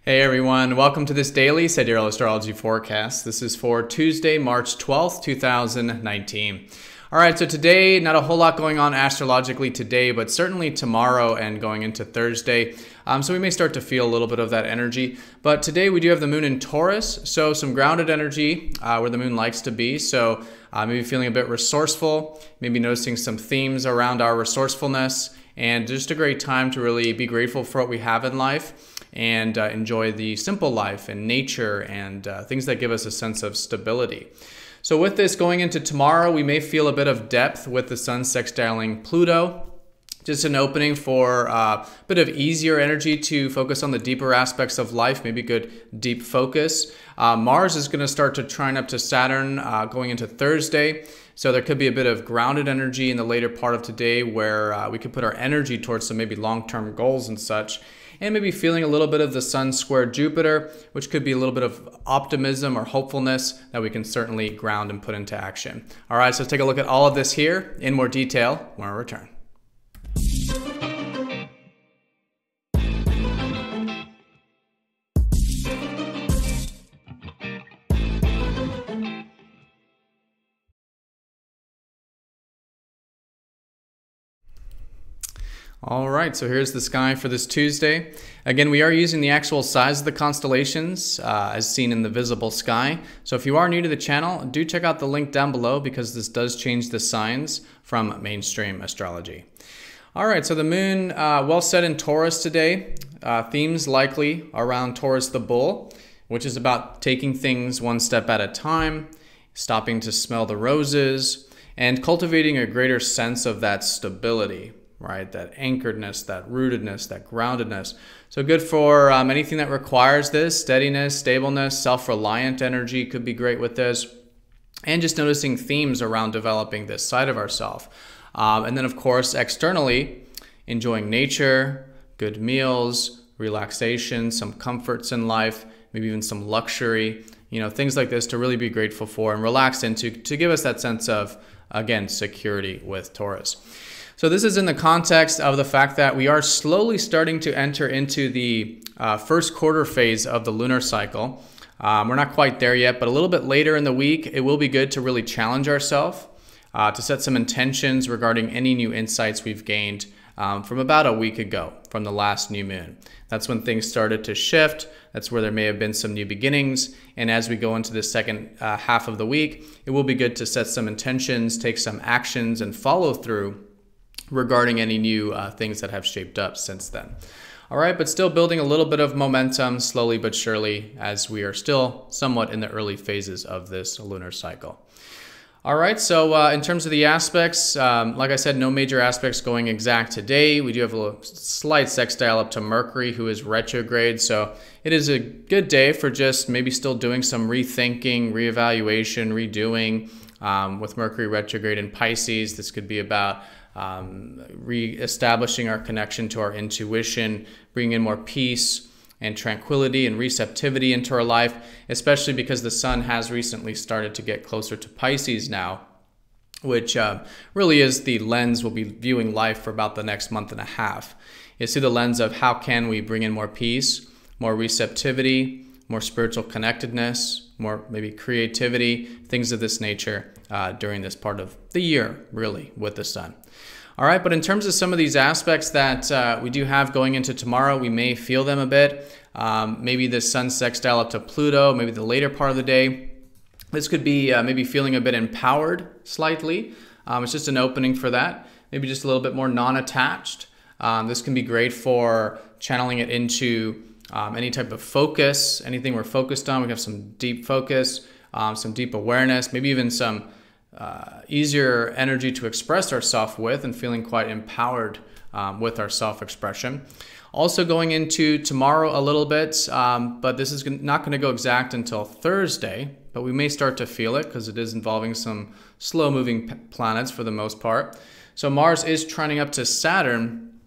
Hey everyone, welcome to this daily Sidereal Astrology forecast. This is for Tuesday, March 12th, 2019. All right, so today, not a whole lot going on astrologically today, but certainly tomorrow and going into Thursday. So we may start to feel a little bit of that energy. But today we do have the moon in Taurus, so some grounded energy where the moon likes to be. So maybe feeling a bit resourceful, maybe noticing some themes around our resourcefulness, and just a great time to really be grateful for what we have in life and enjoy the simple life and nature and things that give us a sense of stability. So with this going into tomorrow, we may feel a bit of depth with the sun sextiling Pluto. Just an opening for a bit of easier energy to focus on the deeper aspects of life, maybe good deep focus. Mars is going to start to trine up to Saturn going into Thursday. So there could be a bit of grounded energy in the later part of today where we could put our energy towards some maybe long-term goals and such. And maybe feeling a little bit of the sun square Jupiter, which could be a little bit of optimism or hopefulness that we can certainly ground and put into action. All right, so let's take a look at all of this here in more detail when we return. All right, so here's the sky for this Tuesday. Again, we are using the actual size of the constellations as seen in the visible sky. So if you are new to the channel, do check out the link down below because this does change the signs from mainstream astrology. All right, so the moon well set in Taurus today. Themes likely around Taurus the bull, which is about taking things one step at a time, stopping to smell the roses, and cultivating a greater sense of that stability. Right, that anchoredness, that rootedness, that groundedness. So good for anything that requires this, steadiness, stableness, self-reliant energy could be great with this. And just noticing themes around developing this side of ourselves. And then of course, externally, enjoying nature, good meals, relaxation, some comforts in life, maybe even some luxury, things like this to really be grateful for and relax into to give us that sense of, again, security with Taurus. So this is in the context of the fact that we are slowly starting to enter into the first quarter phase of the lunar cycle. We're not quite there yet, but a little bit later in the week, it will be good to really challenge ourselves, to set some intentions regarding any new insights we've gained from about a week ago, from the last new moon. That's when things started to shift. That's where there may have been some new beginnings. And as we go into the second half of the week, it will be good to set some intentions, take some actions, and follow through regarding any new things that have shaped up since then. All right, but still building a little bit of momentum slowly but surely as we are still somewhat in the early phases of this lunar cycle. All right, so in terms of the aspects, like I said, no major aspects going exact today. We do have a slight sextile up to Mercury, who is retrograde. So it is a good day for just maybe still doing some rethinking, reevaluation, redoing. With Mercury retrograde in Pisces, this could be about re-establishing our connection to our intuition, bringing in more peace and tranquility and receptivity into our life, especially because the sun has recently started to get closer to Pisces now, which really is the lens we'll be viewing life for about the next month and a half. It's through the lens of how can we bring in more peace, more receptivity, more spiritual connectedness, more maybe creativity, things of this nature during this part of the year, really, with the sun. All right, but in terms of some of these aspects that we do have going into tomorrow, we may feel them a bit. Maybe the sun sextile up to Pluto, maybe the later part of the day. This could be maybe feeling a bit empowered slightly. It's just an opening for that. Maybe just a little bit more non-attached. This can be great for channeling it into any type of focus, anything we're focused on. We have some deep focus, some deep awareness, maybe even some easier energy to express ourselves with and feeling quite empowered with our self-expression. Also going into tomorrow a little bit, but this is not going to go exact until Thursday, but we may start to feel it because it is involving some slow-moving planets for the most part. So Mars is trining up to Saturn,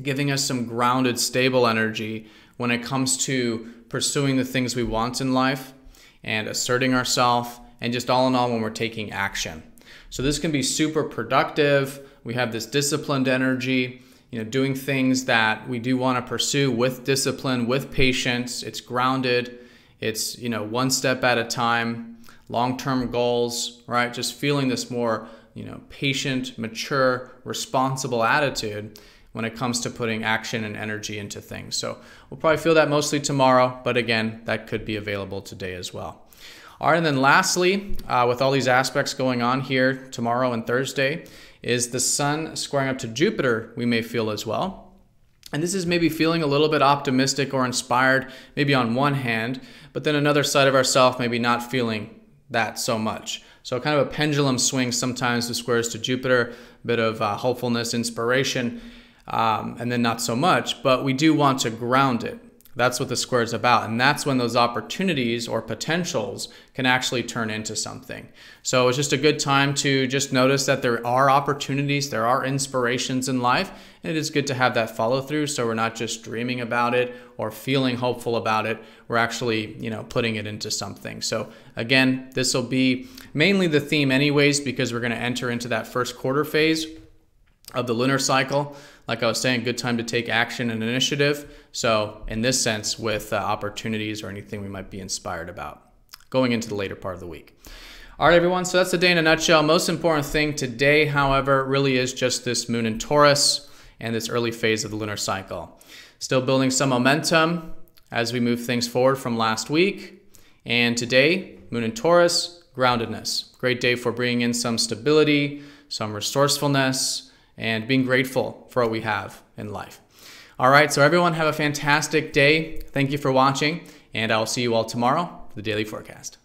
giving us some grounded, stable energy when it comes to pursuing the things we want in life and asserting ourselves, and just all in all when we're taking action. So this can be super productive. We have this disciplined energy. doing things that we do want to pursue with discipline, with patience. It's grounded. It's, one step at a time, long-term goals, right? Just feeling this more, patient, mature, responsible attitude when it comes to putting action and energy into things. So we'll probably feel that mostly tomorrow, but again, that could be available today as well. All right, and then lastly, with all these aspects going on here tomorrow and Thursday, is the sun squaring up to Jupiter, we may feel as well. And this is maybe feeling a little bit optimistic or inspired, maybe on one hand, but then another side of ourselves maybe not feeling that so much. So kind of a pendulum swing sometimes with squares to Jupiter, a bit of hopefulness, inspiration, and then not so much, but we do want to ground it. That's what the square is about. And that's when those opportunities or potentials can actually turn into something. So it's just a good time to just notice that there are opportunities, there are inspirations in life, and it is good to have that follow through. So we're not just dreaming about it or feeling hopeful about it. We're actually, putting it into something. So again, this will be mainly the theme anyways, because we're going to enter into that first quarter phase of the lunar cycle. Like I was saying, good time to take action and initiative. So in this sense, with opportunities or anything we might be inspired about going into the later part of the week. All right, everyone. So that's the day in a nutshell. Most important thing today, however, really is just this moon in Taurus and this early phase of the lunar cycle. Still building some momentum as we move things forward from last week. And today, moon in Taurus, groundedness. Great day for bringing in some stability, some resourcefulness, and being grateful for what we have in life. All right, so everyone have a fantastic day. Thank you for watching, and I'll see you all tomorrow for the daily forecast.